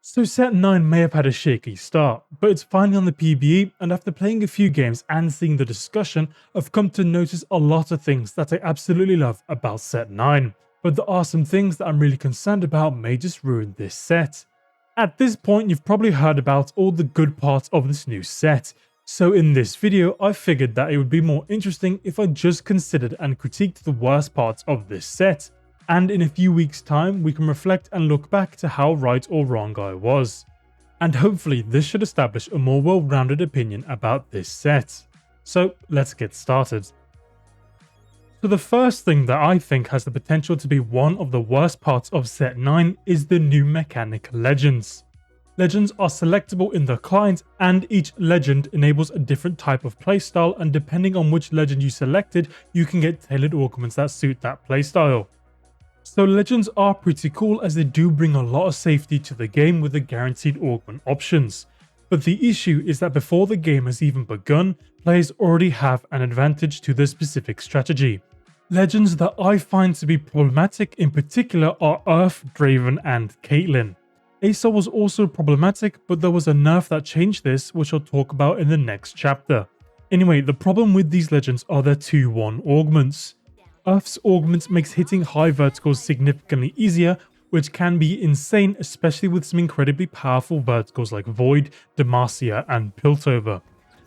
So set 9 may have had a shaky start, but it's finally on the PBE, and after playing a few games and seeing the discussion, I've come to notice a lot of things that I absolutely love about set 9. But there are some things that I'm really concerned about may just ruin this set. At this point, you've probably heard about all the good parts of this new set. So in this video, I figured that it would be more interesting if I just considered and critiqued the worst parts of this set. And in a few weeks' time, we can reflect and look back to how right or wrong I was. And hopefully this should establish a more well-rounded opinion about this set. So let's get started. So the first thing that I think has the potential to be one of the worst parts of set 9 is the new mechanic Legends. Legends are selectable in the client, and each legend enables a different type of playstyle, and depending on which legend you selected, you can get tailored augments that suit that playstyle. So legends are pretty cool as they do bring a lot of safety to the game with the guaranteed augment options. But the issue is that before the game has even begun, players already have an advantage to their specific strategy. Legends that I find to be problematic in particular are Earth, Draven and Caitlyn. Aesir was also problematic, but there was a nerf that changed this, which I'll talk about in the next chapter. Anyway, the problem with these legends are their 2-1 augments. Earth's augment makes hitting high verticals significantly easier, which can be insane, especially with some incredibly powerful verticals like Void, Demacia and Piltover.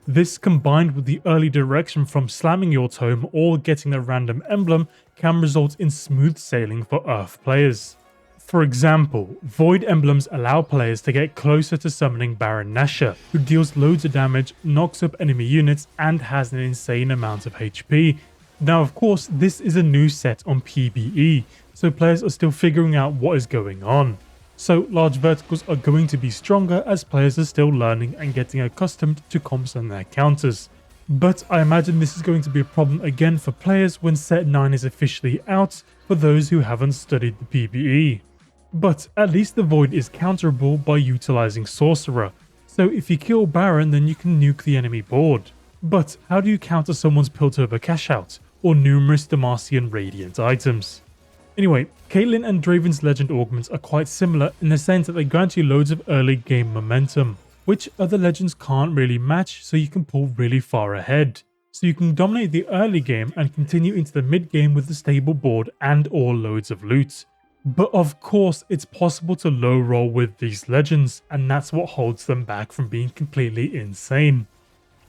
This combined with the early direction from slamming your tome or getting a random emblem can result in smooth sailing for Earth players. For example, Void emblems allow players to get closer to summoning Baron Nashor, who deals loads of damage, knocks up enemy units and has an insane amount of HP. Now of course this is a new set on PBE, so players are still figuring out what is going on. So large verticals are going to be stronger as players are still learning and getting accustomed to comps and their counters. But I imagine this is going to be a problem again for players when set 9 is officially out for those who haven't studied the PBE. But at least the Void is counterable by utilizing Sorcerer, so if you kill Baron then you can nuke the enemy board. But how do you counter someone's Piltover cash out, or numerous Demacian Radiant items? Anyway, Caitlyn and Draven's legend augments are quite similar in the sense that they grant you loads of early game momentum, which other legends can't really match, so you can pull really far ahead. So you can dominate the early game and continue into the mid game with a stable board and or loads of loot. But of course it's possible to low roll with these legends, and that's what holds them back from being completely insane.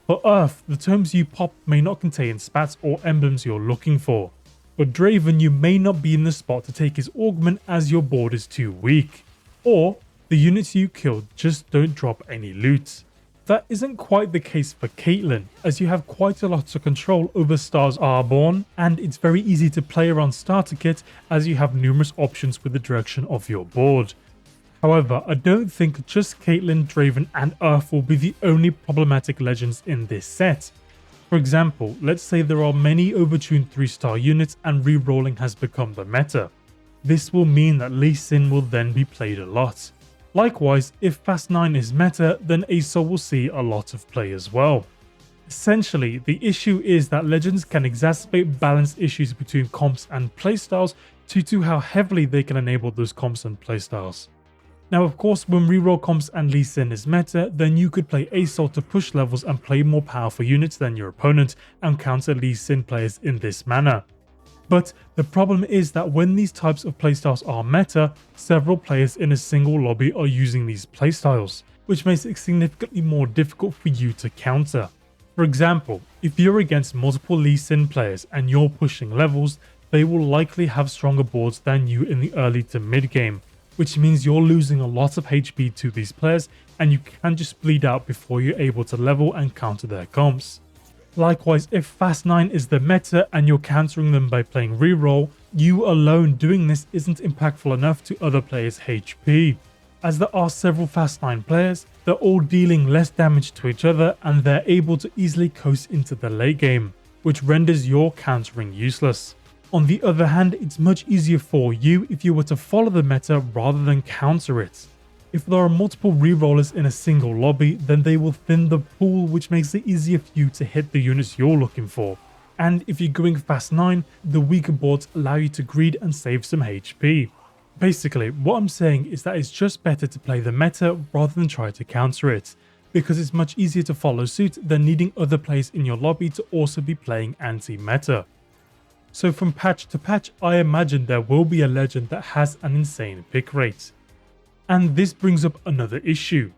For Earth, the tomes you pop may not contain spats or emblems you're looking for. For Draven, you may not be in the spot to take his augment as your board is too weak. Or, the units you killed just don't drop any loot. That isn't quite the case for Caitlyn, as you have quite a lot of control over Stars Are Born, and it's very easy to play around starter kit as you have numerous options with the direction of your board. However, I don't think just Caitlyn, Draven and Earth will be the only problematic legends in this set. For example, let's say there are many overtuned 3-star units and rerolling has become the meta. This will mean that Lee Sin will then be played a lot. Likewise, if Fast 9 is meta, then Aesir will see a lot of play as well. Essentially, the issue is that legends can exacerbate balance issues between comps and playstyles due to how heavily they can enable those comps and playstyles. Now of course, when reroll comps and Lee Sin is meta, then you could play Aesir to push levels and play more powerful units than your opponent and counter Lee Sin players in this manner. But the problem is that when these types of playstyles are meta, several players in a single lobby are using these playstyles, which makes it significantly more difficult for you to counter. For example, if you're against multiple Lee Sin players and you're pushing levels, they will likely have stronger boards than you in the early to mid game, which means you're losing a lot of HP to these players and you can just bleed out before you're able to level and counter their comps. Likewise, if Fast 9 is the meta and you're countering them by playing reroll, you alone doing this isn't impactful enough to other players' HP. As there are several Fast 9 players, they're all dealing less damage to each other and they're able to easily coast into the late game, which renders your countering useless. On the other hand, it's much easier for you if you were to follow the meta rather than counter it. If there are multiple rerollers in a single lobby, then they will thin the pool, which makes it easier for you to hit the units you're looking for. And if you're going Fast 9, the weaker boards allow you to greed and save some HP. Basically, what I'm saying is that it's just better to play the meta rather than try to counter it, because it's much easier to follow suit than needing other players in your lobby to also be playing anti-meta. So from patch to patch, I imagine there will be a legend that has an insane pick rate. And this brings up another issue.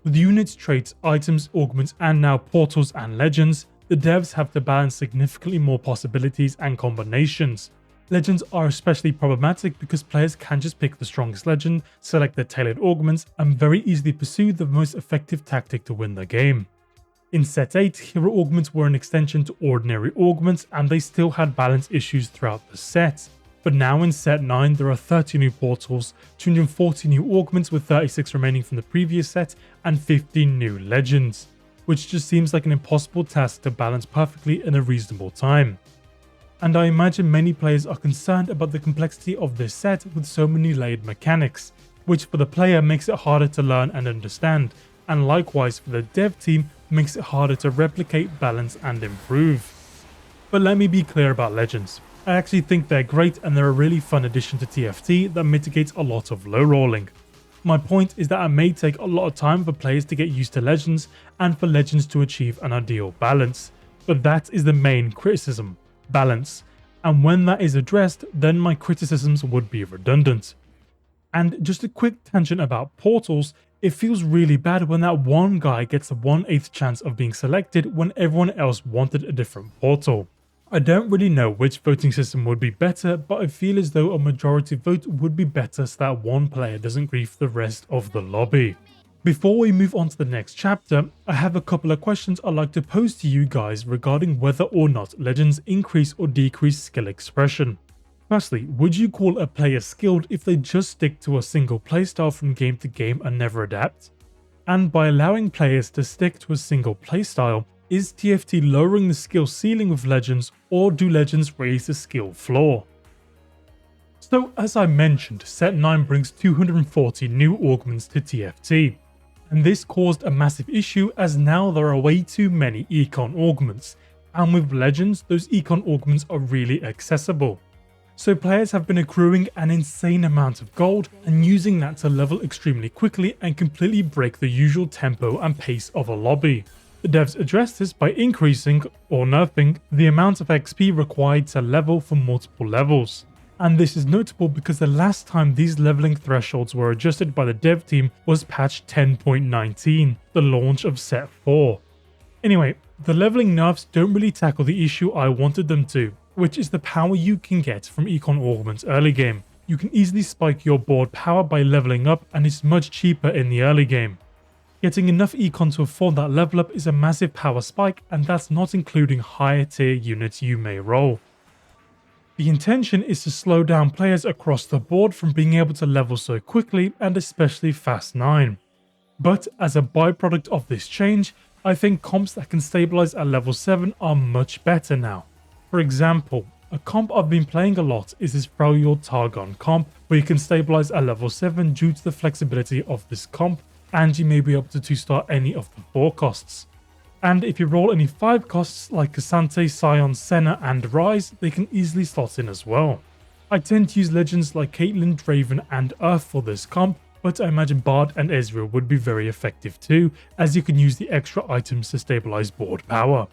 With units, traits, items, augments, and now portals and legends, the devs have to balance significantly more possibilities and combinations. Legends are especially problematic because players can just pick the strongest legend, select their tailored augments, and very easily pursue the most effective tactic to win the game. In set 8, hero augments were an extension to ordinary augments and they still had balance issues throughout the set. But now in set 9 there are 30 new portals, 240 new augments with 36 remaining from the previous set, and 15 new legends, which just seems like an impossible task to balance perfectly in a reasonable time. And I imagine many players are concerned about the complexity of this set with so many layered mechanics, which for the player makes it harder to learn and understand, and likewise for the dev team makes it harder to replicate, balance and improve. But let me be clear about legends. I actually think they're great and they're a really fun addition to TFT that mitigates a lot of low rolling. My point is that it may take a lot of time for players to get used to legends and for legends to achieve an ideal balance. But that is the main criticism, balance. And when that is addressed, then my criticisms would be redundant. And just a quick tangent about portals, it feels really bad when that one guy gets a 1/8 chance of being selected when everyone else wanted a different portal. I don't really know which voting system would be better, but I feel as though a majority vote would be better so that one player doesn't grief the rest of the lobby. Before we move on to the next chapter, I have a couple of questions I'd like to pose to you guys regarding whether or not legends increase or decrease skill expression. Firstly, would you call a player skilled if they just stick to a single playstyle from game to game and never adapt? And by allowing players to stick to a single playstyle, is TFT lowering the skill ceiling with legends, or do legends raise the skill floor? So as I mentioned, set 9 brings 240 new augments to TFT, and this caused a massive issue as now there are way too many econ augments, and with legends those econ augments are really accessible. So players have been accruing an insane amount of gold and using that to level extremely quickly and completely break the usual tempo and pace of a lobby. The devs addressed this by increasing, or nerfing, the amount of XP required to level for multiple levels. And this is notable because the last time these leveling thresholds were adjusted by the dev team was patch 10.19, the launch of set 4. Anyway, the leveling nerfs don't really tackle the issue I wanted them to, which is the power you can get from econ augments early game. You can easily spike your board power by leveling up and it's much cheaper in the early game. Getting enough econ to afford that level up is a massive power spike, and that's not including higher tier units you may roll. The intention is to slow down players across the board from being able to level so quickly, and especially fast 9. But as a byproduct of this change, I think comps that can stabilize at level 7 are much better now. For example, a comp I've been playing a lot is this Freljord Targon comp, where you can stabilize at level 7 due to the flexibility of this comp, and you may be able to 2-star any of the 4 costs. And if you roll any 5 costs like Cassante, Scion, Senna and Rise, they can easily slot in as well. I tend to use legends like Caitlyn, Draven and Earth for this comp, but I imagine Bard and Ezreal would be very effective too, as you can use the extra items to stabilize board power.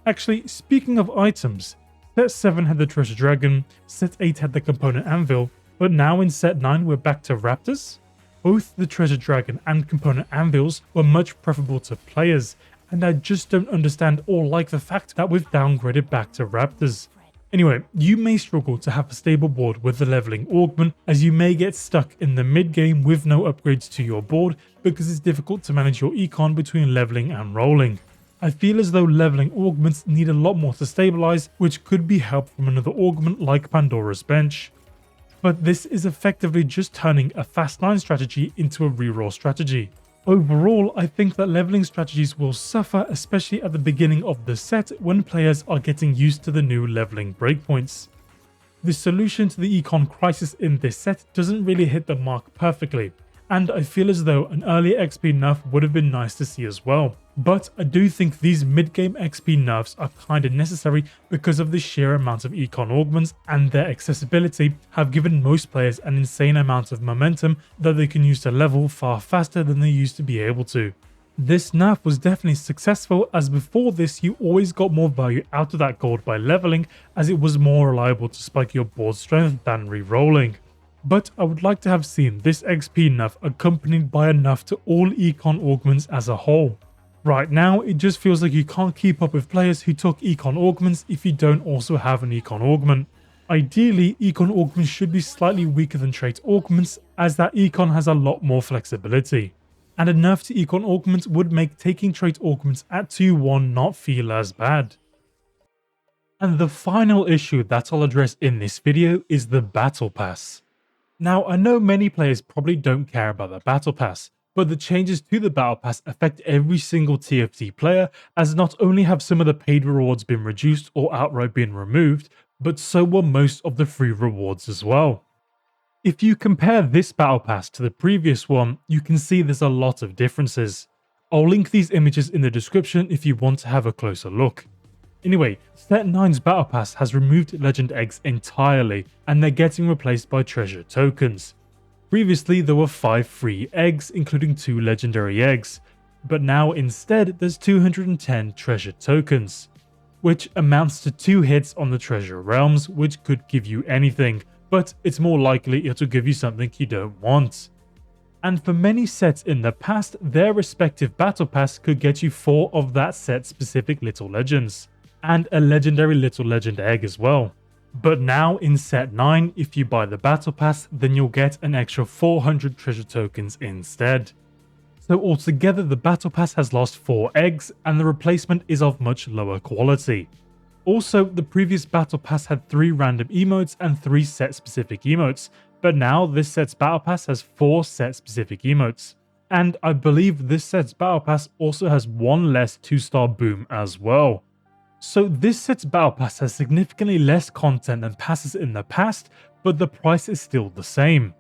Actually, speaking of items, set 7 had the Treasure Dragon, set 8 had the Component Anvil, but now in set 9 we're back to Raptors? Both the Treasure Dragon and Component Anvils were much preferable to players, and I just don't understand or like the fact that we've downgraded back to Raptors. Anyway, you may struggle to have a stable board with the leveling augment, as you may get stuck in the mid game with no upgrades to your board because it's difficult to manage your econ between leveling and rolling. I feel as though leveling augments need a lot more to stabilize, which could be helped from another augment like Pandora's Bench. But this is effectively just turning a fast 9 strategy into a reroll strategy. Overall, I think that leveling strategies will suffer, especially at the beginning of the set when players are getting used to the new leveling breakpoints. The solution to the econ crisis in this set doesn't really hit the mark perfectly, and I feel as though an earlier XP nerf would have been nice to see as well. But I do think these mid-game XP nerfs are kinda necessary because of the sheer amount of econ augments, and their accessibility have given most players an insane amount of momentum that they can use to level far faster than they used to be able to. This nerf was definitely successful, as before this you always got more value out of that gold by leveling, as it was more reliable to spike your board strength than re-rolling. But I would like to have seen this XP nerf accompanied by a nerf to all econ augments as a whole. Right now, it just feels like you can't keep up with players who took econ augments if you don't also have an econ augment. Ideally, econ augments should be slightly weaker than trait augments, as that econ has a lot more flexibility. And a nerf to econ augments would make taking trait augments at 2-1 not feel as bad. And the final issue that I'll address in this video is the Battle Pass. Now, I know many players probably don't care about the Battle Pass, but the changes to the Battle Pass affect every single TFT player, as not only have some of the paid rewards been reduced or outright been removed, but so were most of the free rewards as well. If you compare this Battle Pass to the previous one, you can see there's a lot of differences. I'll link these images in the description if you want to have a closer look. Anyway, Set 9's Battle Pass has removed Legend Eggs entirely, and they're getting replaced by treasure tokens. Previously there were 5 free eggs, including 2 legendary eggs, but now instead there's 210 treasure tokens, which amounts to 2 hits on the treasure realms, which could give you anything, but it's more likely it'll give you something you don't want. And for many sets in the past, their respective Battle Pass could get you 4 of that set's specific Little Legends, and a legendary Little Legend egg as well. But now in Set 9, if you buy the Battle Pass, then you'll get an extra 400 treasure tokens instead. So altogether the Battle Pass has lost 4 eggs, and the replacement is of much lower quality. Also, the previous Battle Pass had 3 random emotes and 3 set specific emotes, but now this set's Battle Pass has 4 set specific emotes. And I believe this set's Battle Pass also has 1 less 2-star boom as well. So this set's Battle Pass has significantly less content than passes in the past, but the price is still the same.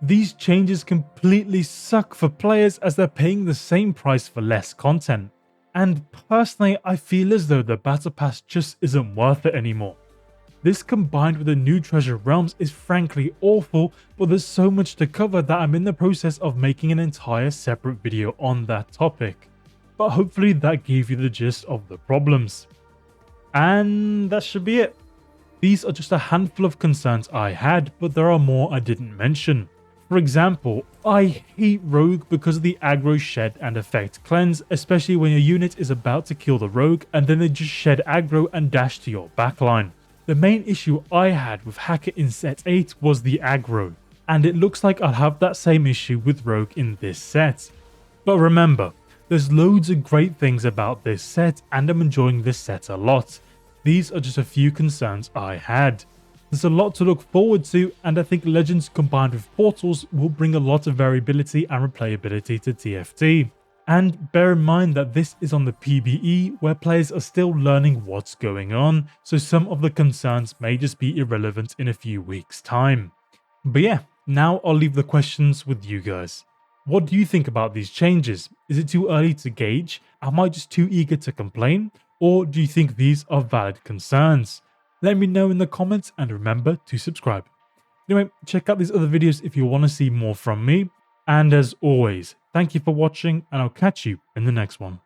These changes completely suck for players, as they're paying the same price for less content. And personally, I feel as though the Battle Pass just isn't worth it anymore. This combined with the new treasure realms is frankly awful, but there's so much to cover that I'm in the process of making an entire separate video on that topic. But hopefully that gave you the gist of the problems. And that should be it. These are just a handful of concerns I had, but there are more I didn't mention. For example, I hate Rogue because of the aggro shed and effect cleanse, especially when your unit is about to kill the Rogue and then they just shed aggro and dash to your backline. The main issue I had with Hacker in Set 8 was the aggro, and it looks like I'll have that same issue with Rogue in this set. But remember, there's loads of great things about this set, and I'm enjoying this set a lot. These are just a few concerns I had. There's a lot to look forward to, and I think Legends combined with Portals will bring a lot of variability and replayability to TFT. And bear in mind that this is on the PBE, where players are still learning what's going on, so some of the concerns may just be irrelevant in a few weeks' time. But yeah, now I'll leave the questions with you guys. What do you think about these changes? Is it too early to gauge? Am I just too eager to complain? Or do you think these are valid concerns? Let me know in the comments, and remember to subscribe. Anyway, check out these other videos if you want to see more from me. And as always, thank you for watching, and I'll catch you in the next one.